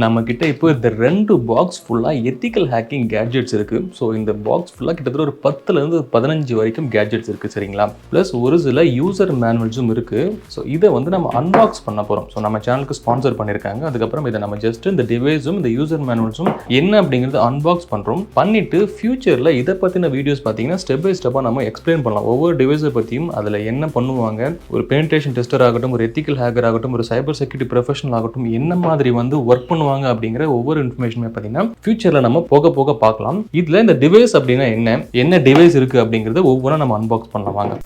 நம்மக்கிட்ட இப்போ இந்த 2 பாக்ஸ் ஃபுல்லாக எத்திக்கல் ஹேக்கிங் கேட்ஜெட்ஸ் இருக்குது. ஸோ இந்த பாக்ஸ் ஃபுல்லாக கிட்டத்தட்ட ஒரு 10லேருந்து 15 வரைக்கும் கேட்ஜெட்ஸ் இருக்குது சரிங்களா. ப்ளஸ் ஒரு சில யூசர் மேனுவல்ஸும் இருக்குது. ஸோ இதை வந்து நம்ம அன்பாக்ஸ் பண்ண போகிறோம். ஸோ நம்ம சேனலுக்கு ஸ்பான்சர் பண்ணியிருக்காங்க. அதுக்கப்புறம் இதை நம்ம ஜஸ்ட் இந்த டிவைஸும் இந்த யூசர் மேனுவல்ஸும் என்ன அப்படிங்கிறது அன்பாக்ஸ் பண்ணுறோம். பண்ணிவிட்டு ஃபியூச்சரில் இதை பற்றின வீடியோஸ் பார்த்தீங்கன்னா ஸ்டெப் பை ஸ்டெப்பாக நம்ம எக்ஸ்பிளைன் பண்ணலாம். ஒவ்வொரு டிவைஸை பற்றியும் அதில் என்ன பண்ணுவாங்க, ஒரு பெனிட்ரேஷன் டெஸ்டர் ஆகட்டும், ஒரு எத்திக்கல் ஹேக்கர் ஆகட்டும், ஒரு சைபர் செக்யூரிட்டி ப்ரொஃபஷனல் ஆகட்டும், என்ன மாதிரி வந்து ஒர்க் பண்ணுவாங்க அப்படிங்கிற ஒவ்வொரு இன்ஃபர்மேஷனுமே பார்த்தீங்கன்னா ஃபியூச்சர்ல நம்ம போக போக பார்க்கலாம். இதுல இந்த டிவைஸ் அப்படின்னா என்ன டிவைஸ் இருக்கு அப்படிங்கறத ஒவ்வொன்றா நம்ம அன்பாக்ஸ் பண்ணலாம் வாங்க.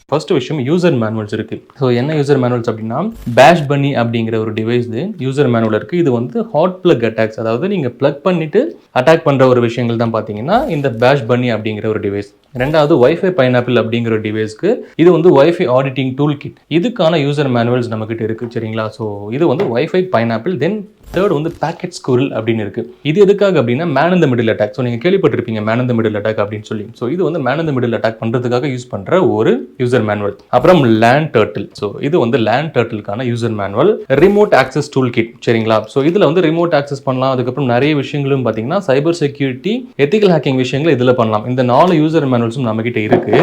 ஃபர்ஸ்ட் விஷயம் யூசர் மேனுவல்ஸ் இருக்கு. ஸோ என்ன யூசர் மேனுவல்ஸ் அப்படின்னா பேஷ் பன்னி அப்படிங்கிற ஒரு டிவைஸ் யூசர் மேனுவல் இருக்கு. இது வந்து ஹாட் பிளக் அட்டாக்ஸ், அதாவது நீங்க பிளக் பண்ணிட்டு அட்டாக் பண்ற ஒரு விஷயங்கள் தான் பார்த்தீங்கன்னா இந்த பேஷ் பன்னி அப்படிங்கிற ஒரு டிவைஸ். ரெண்டாவது WIFI Pineapple அப்படிங்கிற டிவைஸ்க்கு இது வந்து WIFI auditing tool kit. இதுக்கான யூசர் மேனுவல்ஸ் நம்ம கிட்ட இருக்கு சரிங்களா. ஸோ இது வந்து WIFI Pineapple. தென் தேர்ட் வந்து Packet Squirrel அப்படின்னு இருக்கு. இது எதுக்காக அப்படின்னா man in the middle attack. So நீங்க கேள்விப்பட்டிருப்பீங்க man in the middle attack அப்படின்னு சொல்லி. ஸோ இது வந்து man in the middle attack பண்றதுக்காக யூஸ் பண்ற ஒரு யூசர் மேனுவல். அப்புறம் LAN Turtle. ஸோ இது வந்து LAN Turtleக்கான user manual. Remote access tool kit சரிங்களா. ஸோ இதுல வந்து ரிமோட் ஆக்சஸ் பண்ணலாம். அதுக்கப்புறம் நிறைய விஷயங்களும் பார்த்தீங்கன்னா சைபர் செக்யூரிட்டி, எத்திக்கல் ஹேக்கிங் விஷயங்கள் இதுல பண்ணலாம். இந்த 4 யூசர் மேனுவல்ஸும் நம்ம கிட்ட இருக்கு.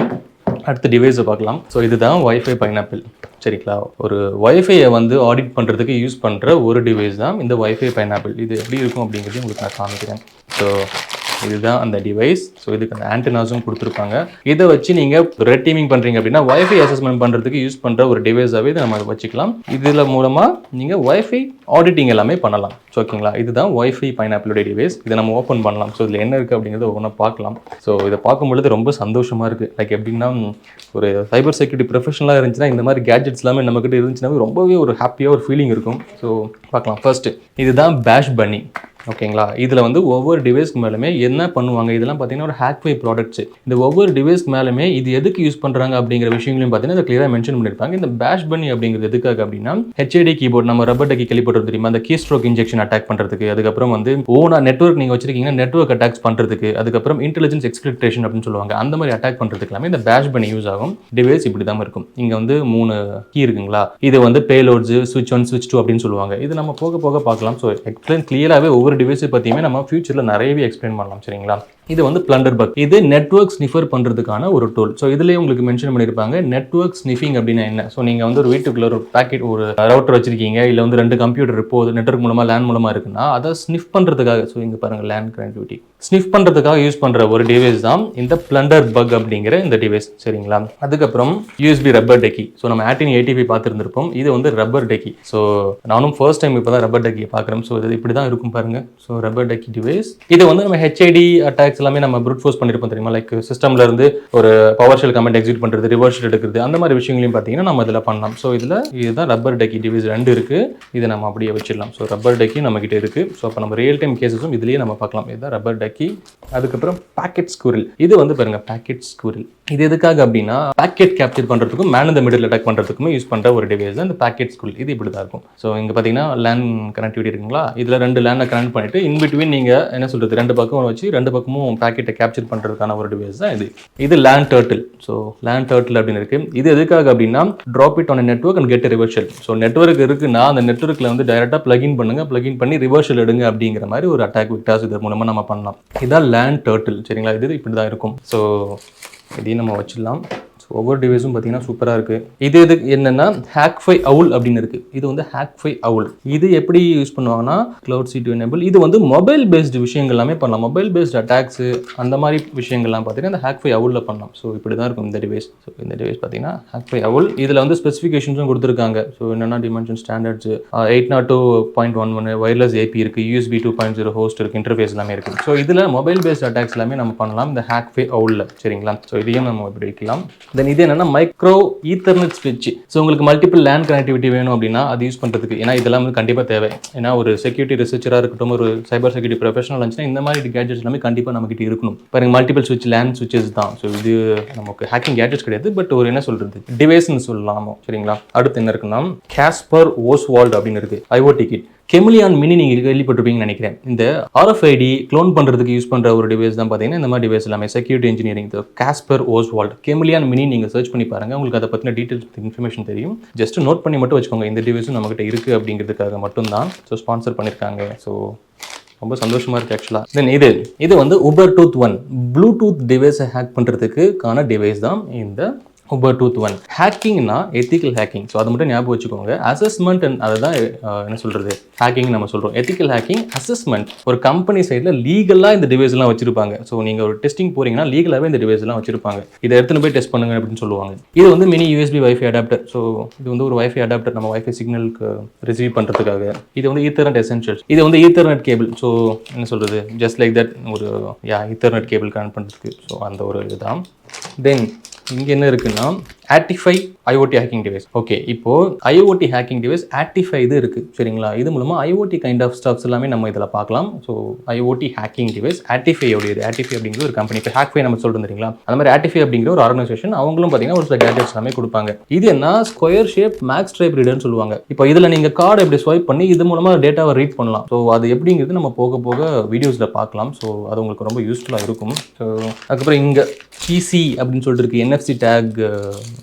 அடுத்த டிவைஸை பார்க்கலாம். ஸோ இதுதான் WIFI Pineapple சரிங்களா. ஒரு வைஃபையை வந்து ஆடிட் பண்ணுறதுக்கு யூஸ் பண்ணுற ஒரு டிவைஸ் தான் இந்த WIFI Pineapple. இது எப்படி இருக்கும் அப்படிங்கிறது உங்களுக்கு நான் காமிக்கிறேன். ஸோ இதுதான் அந்த டிவைஸ். ஸோ இதுக்கு அந்த ஆண்டனாஸும் கொடுத்துருப்பாங்க. இதை வச்சு நீங்கள் ரெட் டீமிங் பண்ணுறீங்க அப்படின்னா வைஃபை அசஸ்மெண்ட் பண்ணுறதுக்கு யூஸ் பண்ணுற ஒரு டிவைஸாகவே இதை நம்ம வச்சுக்கலாம். இதில் மூலமாக நீங்கள் வைஃபை ஆடிட்டிங் எல்லாமே பண்ணலாம். ஸோ ஓகேங்களா, இதுதான் WIFI Pineapple டிவைஸ். இதை நம்ம ஓப்பன் பண்ணலாம். ஸோ இதில் என்ன இருக்குது அப்படிங்கிறத ஒவ்வொன்றா பார்க்கலாம். ஸோ இதை பார்க்கும்பொழுது ரொம்ப சந்தோஷமாக இருக்குது. லைக் எப்படின்னா ஒரு சைபர் செக்யூரிட்டி ப்ரொஃபஷனலாக இருந்துச்சுன்னா இந்த மாதிரி கேட்ஜெட்ஸ் எல்லாமே நம்மக்கிட்ட இருந்துச்சுன்னா ரொம்பவே ஒரு ஹாப்பியாக ஒரு ஃபீலிங் இருக்கும். ஸோ பார்க்கலாம். ஃபர்ஸ்ட் இதுதான் பேஷ் பன்னி ஓகேங்களா. இதில் வந்து ஒவ்வொரு டிவைஸ்க்கு மேலுமே என்ன பண்ணுவாங்க, இதெல்லாம் பார்த்தீங்கன்னா ஒரு ஹேக்வே ப்ராடக்ட்ஸ். இந்த ஒவ்வொரு டிவைஸ்க்கு மேலுமே இது எதுக்கு யூஸ் பண்ணுறாங்க அப்படிங்கிற விஷயங்களையும் பார்த்தீங்கன்னா அதை கிளியராக மென்ஷன் பண்ணியிருப்பாங்க. இந்த பேஷ் பன்னி அப்படிங்கிறது எதுக்காக அப்படின்னா HID கீபோர்ட், நம்ம ரப்பர் டக்கி கேள்விப்பட்டு தெரியுமா, அந்த கீஸ்ட்ரோக் இன்ஜெக்ஷன் அட்டாக் பண்ணுறதுக்கு, அதுக்கப்புறம் வந்து ஓனா நெட்வொர்க் நீங்கள் வச்சிருக்கீங்கன்னா நெட்வொர்க் அட்டாக்ஸ் பண்ணுறதுக்கு, அதுக்கப்புறம் இன்டெலிஜென்ஸ் எக்ஸ்பிளிட்டேஷன் அப்படின்னு சொல்லுவாங்க, அந்த மாதிரி அட்டாக் பண்ணுறதுக்கு எல்லாமே இந்த பேஷ் பன்னி யூஸ் ஆகும். டிவைஸ் இப்படி தான் இருக்கும். இங்கே வந்து 3 கீ இருக்குங்களா. இது வந்து payloads, switch 1 switch 2 அப்படின்னு சொல்லுவாங்க. இது நம்ம போக போக பார்க்கலாம். ஸோ எக்ஸ்பிளைன் கிளியராகவே ஒவ்வொரு டிவைஸை பற்றியுமே நம்ம ஃபியூச்சரில் நிறையவே எக்ஸ்பிளைன் பண்ணலாம் சரிங்களா. இது வந்து பிளண்டர் பக். இது நெட்வொர்க் ஸ்னிஃபர் பண்ணுறதுக்கான ஒரு டூல். ஸோ இதுலேயே உங்களுக்கு மென்ஷன் பண்ணியிருப்பாங்க நெட்வொர்க் ஸ்னிஃபிங் அப்படின்னா என்ன. ஸோ நீங்கள் வந்து ஒரு வீட்டுக்குள்ள ஒரு பேக்கெட், ஒரு ரவுட்டர் வச்சிருக்கீங்க, இல்லை வந்து 2 கம்ப்யூட்டர் போகுது நெட்வொர்க் மூலமாக லேன் மூலமாக இருக்குன்னா அதை ஸ்னிஃப் பண்ணுறதுக்காக, ஸோ இங்கே பாருங்கள் லேன் கனெக்டிவிட்டி ஸ்னிஃப் பண்ணுறதுக்காக யூஸ் பண்ணுற ஒரு டிவைஸ் தான் இந்த பிளண்டர் பக் அப்படிங்கிற இந்த டிவைஸ் சரிங்களா. அதுக்கப்புறம் USB ரப்பர் டக்கி. ஸோ நம்ம ATIN 85 பார்த்துருந்துருப்போம். இது வந்து ரப்பர் டக்கி. ஸோ நானும் ஃபர்ஸ்ட் டைம் இப்போ தான் ரப்பர் டக்கியை பார்க்குறேன். ஸோ இது இப்படி தான் இருக்கும் பாருங்கள். So rubber Ducky device. இது வந்து நம்ம HID அட்டாக்ஸ் எல்லாமே நம்ம ப்ரூட் ஃபோர்ஸ் பண்ணிருப்போம் தெரியுமா. லைக் சிஸ்டம்ல இருந்து ஒரு பவர் ஷெல் கமெண்ட் எக்ஸிக்யூட் பண்றது, ரிவர்ஸ் ஷெல் எடுக்கிறது, அந்த மாதிரி விஷயங்களையும் பார்த்தீங்கன்னா நம்ம இதில் பண்ணலாம். ஸோ இதில் இதுதான் ரப்பர் டக்கி டிவைஸ் 2 இருக்கு. இதை நம்ம அப்படியே வச்சிடலாம். ஸோ ரப்பர் டக்கி நம்ம கிட்ட இருக்கு. ஸோ அப்போ நம்ம ரியல் டைம் கேசஸும் இதுலேயே நம்ம பார்க்கலாம். இதுதான் ரப்பர் டக்கி. அதுக்கப்புறம் பாக்கெட் ஸ்குரில். இது வந்து பாருங்க பாக்கெட் ஸ்குரில். இது எதுக்காக அப்படின்னா பாக்கெட் கேப்சர் பண்ணுறதுக்கும் மேன் இந்த மிடில் அட்டாக் பண்ணுறதுக்குமே யூஸ் பண்ணுற ஒரு டிவைஸ் தான் இந்த பாக்கெட் ஸ்குரில். இது இப்படி தான் இருக்கும். ஸோ இங்கே பார்த்தீங்கன்னா லேன் கனெக்டிவிட்டி இருக்குங்களா. இதில் 2 லேனை கனெக்ட் பண்ணிட்டு இன் பிட்வீன் நீங்கள் என்ன சொல்றது 2 பக்கம் வச்சு 2 பக்கமும் பாக்கெட்டை கேப்சர் பண்ணுறதுக்கான ஒரு டிவைஸ் தான் இது. இது LAN Turtle. So LAN Turtle அப்படின்னு இருக்கு. இது எதுக்காக அப்படின்னா drop it on network and get reverse shell. So network இருக்குன்னா அந்த நெட்வொர்க்கில் வந்து டைரெக்டாக பிளகின் பண்ணுங்க, பிளகின் பண்ணி ரிவர்ஸ் ஷெல் எடுங்க அப்படிங்கிற மாதிரி ஒரு அட்டாக் விக்டாஸ் இது மூலமாக நம்ம பண்ணலாம். இதான் LAN Turtle சரிங்களா. இது இப்படி தான் இருக்கும். ஸோ இதையும் நம்ம வச்சிடலாம். ஒவ்வொரு டிவைஸும் பார்த்தீங்கன்னா சூப்பராக இருக்குது. இது என்னன்னா ஹேக்ஃபை அவுல் அப்படின்னு இருக்குது. இது வந்து ஹேக்ஃபை அவுல். இது எப்படி யூஸ் பண்ணுவாங்கன்னா கிளவுட் C2 எனேபிள். இது வந்து மொபைல் பேஸ்டு விஷயங்கள் எல்லாமே பண்ணலாம். மொபைல் பேஸ்டு அட்டாக்ஸ் அந்த மாதிரி விஷயங்கள்லாம் பார்த்தீங்கன்னா இந்த ஹேக்ஃபை அவுலில் பண்ணலாம். ஸோ இப்படி தான் இருக்கும் இந்த டிவைஸ். ஸோ இந்த டிவைஸ் பார்த்தீங்கன்னா ஹேக்ஃபை அவுல். இதில் வந்து ஸ்பெசிஃபிகேஷன்ஸும் கொடுத்துருக்காங்க. ஸோ என்னென்னா டிமென்ஷன் ஸ்டாண்டர்ட்ஸ் 802.11 வயர்லெஸ் AP இருக்குது, USB 2.0 ஹோஸ்ட் இருக்குது, இன்டர்ஃபேஸ் எல்லாமே இருக்குது. ஸோ இதில் மொபைல் பேஸ்ட் அட்டாக்ஸ் எல்லாமே நம்ம பண்ணலாம் இந்த ஹேக்ஃபை அவுலில் சரிங்களா. ஸோ இதையும் நம்ம இப்படி வைக்கலாம். தென் இது என்னன்னா மைக்ரோ ஈத்தர்நெட் ஸ்விட்ச். ஸோ உங்களுக்கு மல்டிபிள் லேன் கனெக்டிவிட்டி வேணும் அப்படின்னா அது யூஸ் பண்ணுறதுக்கு, ஏன்னா இதெல்லாம் வந்து கண்டிப்பாக தேவை. ஏன்னா ஒரு செக்யூரிட்டி ரிசர்ச்சராக இருக்கட்டும், ஒரு சைபர் செக்யூரிட்டி ப்ரொஃபஷனல் இருந்துச்சுன்னா இந்த மாதிரி கேட்ஜெட்ஸ் எல்லாமே கண்டிப்பாக நம்மகிட்ட இருக்கணும். பாருங்க மல்டிபிள் ஸ்விட்ச் லேன் ஸ்விட்சஸ் தான். ஸோ இது நமக்கு ஹேக்கிங் கேட்ஜெட்ஸ் கிடையாது, பட் ஒரு என்ன சொல்றது டிவைஸ்ன்னு சொல்லலாம் சரிங்களா. அடுத்து என்ன இருக்குன்னா கேஸ்பர் ஓஸ்வால்ட் அப்படின்னு இருக்கு. IoT kit. கெமிலியான் மினி நீங்கள் கேள்விப்பட்டிருப்பீங்கன்னு நினைக்கிறேன். இந்த RFID க்ளோன் பண்ணுறதுக்கு யூஸ் பண்ணுற ஒரு டிவைஸ் தான் பார்த்தீங்கன்னா இந்த மாதிரி டிவைஸ் எல்லாமே security engineering Kasper Oswald Chameleon Mini நீங்கள் சர்ச் பண்ணி பாருங்கள், உங்களுக்கு அதை பற்றின டீட்டெயில்ஸ் இன்ஃபர்மேஷன் தெரியும். ஜஸ்ட் நோட் பண்ணி மட்டும் வச்சுக்கோங்க, இந்த டிவைஸும் நம்மகிட்ட இருக்குது அப்படிங்கிறதுக்காக மட்டும்தான். ஸோ ஸ்பான்சர் பண்ணியிருக்காங்க. ஸோ ரொம்ப சந்தோஷமாக இருக்குது ஆக்சுவலாக. தென் இது வந்து உபர்டூத் 1 ப்ளூடூத் டிவைஸை ஹேக் பண்ணுறதுக்கான டிவைஸ் தான் இந்த உபர்டூத் 1. ஹேக்கிங்னா எத்திக்கல் ஹேக்கிங். ஸோ அதை மட்டும் ஞாபகம் வச்சுக்கோங்க. அசஸ்மெண்ட் அண்ட் அதை தான் என்ன சொல்கிறது ஹேக்கிங் நம்ம சொல்கிறோம். எத்திக்கல் ஹேக்கிங் அசஸ்மெண்ட் ஒரு கம்பெனி சைடில் லீகலாக இந்த டிவைஸ்லாம் வச்சிருப்பாங்க. ஸோ நீங்கள் ஒரு டெஸ்டிங் போகிறீங்கன்னா லீகலாகவே இந்த டிவைஸ்லாம் வச்சிருப்பாங்க. இதை எடுத்துன்னு போய் டெஸ்ட் பண்ணுங்க அப்படின்னு சொல்லுவாங்க. இது வந்து mini USB wifi adapter. So இது வந்து ஒரு வைஃபை அடாப்டர் நம்ம வைஃபை சிக்னலுக்கு ரிசீவ் பண்ணுறதுக்காக. இது வந்து ஈத்தர்நெட் எசென்ஷியல்ஸ். இது வந்து ஈத்தர்நெட் கேபிள். ஸோ என்ன சொல்கிறது ஜஸ்ட் லைக் தட் ஒரு ஈத்தர்நெட் கேபிள் கனெக்ட் பண்ணுறதுக்கு. ஸோ அந்த ஒரு இதுதான். தென் இங்கே என்ன இருக்குன்னா ஆட்டிஃபை IoT ஹேக்கிங் டிவைஸ். ஓகே, இப்போ IoT ஹேக்கிங் டிவைஸ் ஆட்டிஃபை இது இருக்குது சரிங்களா. இது மூலமாக IoT கைண்ட் ஆஃப் ஸ்டப்ஸ் எல்லாமே நம்ம இதில் பார்க்கலாம். ஸோ IoT ஹேக்கிங் டிவைஸ் ஆட்டிஃபையோடையது. ஆட்டிஃபை அப்படிங்கிற ஒரு கம்பெனி. இப்போ ஹேக்ஃபை நம்ம சொல்லிட்டு இருந்தீங்களா, அந்த மாதிரி ஆட்டிஃபை அப்படிங்கிற ஒரு ஆர்கனைசேஷன். அவங்களும் பார்த்தீங்கன்னா ஒரு சில கேட்ஜெட்ஸ் எல்லாமே கொடுப்பாங்க. இது என்ன ஸ்கொயர் ஷேப் மேக்ஸ் டைப் ரீடர்னு சொல்லுவாங்க. இப்போ இதில் நீங்கள் கார்டு எப்படி ஸ்வைப் பண்ணி இது மூலமாக டேட்டாவை ரீட் பண்ணலாம். ஸோ அது எப்படிங்கிறது நம்ம போக போக வீடியோஸில் பார்க்கலாம். ஸோ அது உங்களுக்கு ரொம்ப யூஸ்ஃபுல்லாக இருக்கும். ஸோ அதுக்கப்புறம் இங்கே PC அப்படின்னு சொல்லிட்டு இருக்கு. NFC டேக்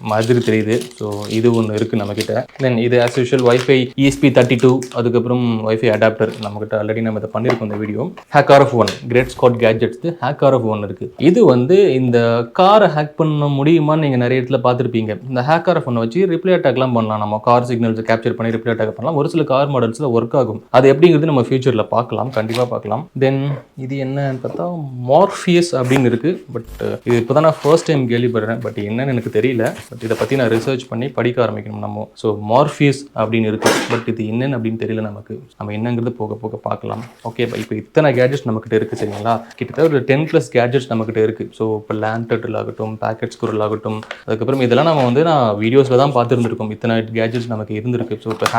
மாதிரி தெரியுது. ஸோ இது ஒன்று இருக்குது நம்மக்கிட்ட. தென் இது ஆஸ் யூஷுவல் வைஃபை ESP32, அதுக்கப்புறம் வைஃபை அடாப்டர் நம்மக்கிட்ட ஆல்ரெடி நம்ம இதை பண்ணியிருக்கோம் இந்த video. HackerOf1 great Scott gadgets HackerOf1 இருக்குது. இது வந்து இந்த காரை ஹேக் பண்ண முடியுமான்னு நீங்கள் நிறைய இடத்துல பார்த்துருப்பீங்க. இந்த HackerOf1 வச்சு ரிப்ளை அட்டாக்லாம் பண்ணலாம். நம்ம கார் சிக்னல்ஸை கேப்சர் பண்ணி ரிப்ளை அட்டாக் பண்ணலாம். ஒரு சில கார் மாடல்ஸில் ஒர்க் ஆகும். அது எப்படிங்கிறது நம்ம ஃபியூச்சரில் பார்க்கலாம், கண்டிப்பாக பார்க்கலாம். தென் இது என்னன்னு பார்த்தா மார்ஃபியஸ் அப்படின்னு இருக்குது. பட் இது இப்போ தான் நான் ஃபர்ஸ்ட் டைம் கேள்விப்படுறேன். பட் என்னன்னு எனக்கு தெரியல. பட் இதை பற்றி நான் ரிசர்ச் பண்ணி படிக்க ஆரம்பிக்கணும் நம்ம. ஸோ மார்ஃபியஸ் அப்படின்னு இருக்குது. பட் இது என்னன்னு அப்படின்னு தெரியல நமக்கு. நம்ம என்னங்கிறது போக போக பார்க்கலாம். ஓகே, இப்போ இத்தனை கேட்ஜெட்ஸ் நம்மக்கிட்ட இருக்குது சரிங்களா. கிட்டத்தட்ட ஒரு 10+ கேட்ஜெட்ஸ் நம்மக்கிட்ட இருக்குது. ஸோ இப்போ LAN Turtle ஆகட்டும், Packet Squirrel ஆகட்டும், அதுக்கப்புறம் இதெல்லாம் நம்ம வந்து நான் வீடியோஸில் தான் பார்த்துருந்துருக்கோம். இத்தனை கேட்ஜெட்ஸ் நமக்கு இருந்திருக்கு. ஸோ இப்போ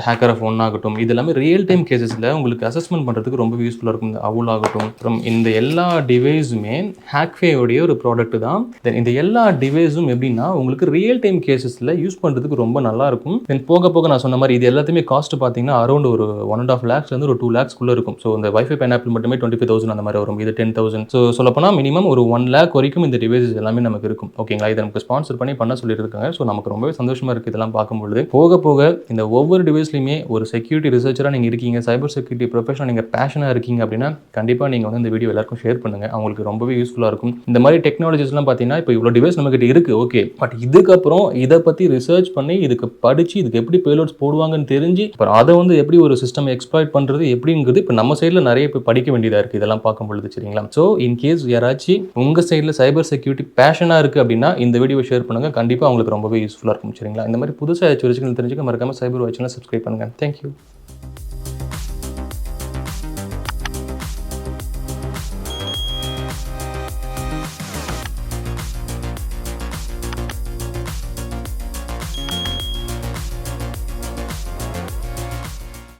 HackerOf1 ஆகட்டும், இது எல்லாமே ரியல் டைம் கேசஸில் உங்களுக்கு அசஸ்மெண்ட் பண்ணுறதுக்கு ரொம்ப யூஸ்ஃபுல்லாக இருக்கும். இந்த அவுல் ஆகட்டும், அப்புறம் இந்த எல்லா டிவைஸுமே ஹேக்ஃபையோடைய ஒரு ப்ராடக்ட் தான். தென் இந்த எல்லா டிவைஸும் எப்படின்னா உங்களுக்கு ரியல் டைம் கேசஸில் யூஸ் பண்ணுறதுக்கு ரொம்ப நல்லா இருக்கும். தென் போக போக நான் சொன்ன மாதிரி இது எல்லாத்தையுமே காஸ்ட் பார்த்தீங்கன்னா அரௌண்ட் ஒரு 1.5 lakhsலேருந்து ஒரு 2 lakhsக்குள்ளே இருக்கும். ஸோ இந்த வைஃபை பைனாப்பிள் மட்டுமே 25,000 அந்த மாதிரி வரும். இது 10,000. ஸோ சொல்லப்போனால் மினிமம் ஒரு 1 lakh வரைக்கும் இந்த டிவைஸஸ் எல்லாமே நமக்கு இருக்கும். ஓகேங்களா, இதை நமக்கு ஸ்பான்சர் பண்ண சொல்லியிருக்காங்க. ஸோ நமக்கு ரொம்பவே சந்தோஷமாக இருக்குது இதெல்லாம் பார்க்கும்பொழுது. போக போக இந்த ஒவ்வொரு டிவைஸ்லையுமே ஒரு செக்யூரிட்டி ரிசர்ச்சராக நீங்கள் இருக்கீங்க, சைபர் செக்யூரிட்டி ப்ரொஃபஷனல் நீங்கள் பேஷனாக இருக்கீங்க அப்படின்னா கண்டிப்பாக நீங்கள் வந்து இந்த வீடியோ எல்லாருக்கும் ஷேர் பண்ணுங்கள். அவங்களுக்கு ரொம்பவே யூஸ்ஃபுல்லாக இருக்கும். இந்த மாதிரி டெக்னாலஜிஸ்லாம் பார்த்தீங்கன்னா இப்போ இவ்வளோ டிவைஸ் நம்மகிட்ட இருக்குது. ஓகே, பட் இதுக்கப்புறம் இதை பற்றி ரிசர்ச் பண்ணி இதுக்கு படித்து இதுக்கு எப்படி பேலோட்ஸ் போடுவாங்கன்னு தெரிஞ்சு அப்புறம் அதை வந்து எப்படி ஒரு சிஸ்டம் எக்ஸ்ப்ளாய்ட் பண்ணுறது எப்படிங்கிறது இப்போ நம்ம சைடில் நிறைய இப்போ படிக்க வேண்டியதாக இருக்குது இதெல்லாம் பார்க்கும் பொழுது சரிங்களா. ஸோ இன்கேஸ் யாராச்சும் உங்கள் சைடில் சைபர் செக்யூரிட்டி பேஷனாக இருக்குது அப்படின்னா இந்த வீடியோ ஷேர் பண்ணுங்கள். கண்டிப்பாக அவங்களுக்கு ரொம்பவே யூஸ்ஃபுல்லாக இருக்கும் சரிங்களா. இந்த மாதிரி புதுசாக ஏதாச்சும் தெரிஞ்சுக்க மறக்காமல் சைபர் வாட்ச்னா சப்ஸ்கிரைப் பண்ணுங்கள். தேங்க்யூ.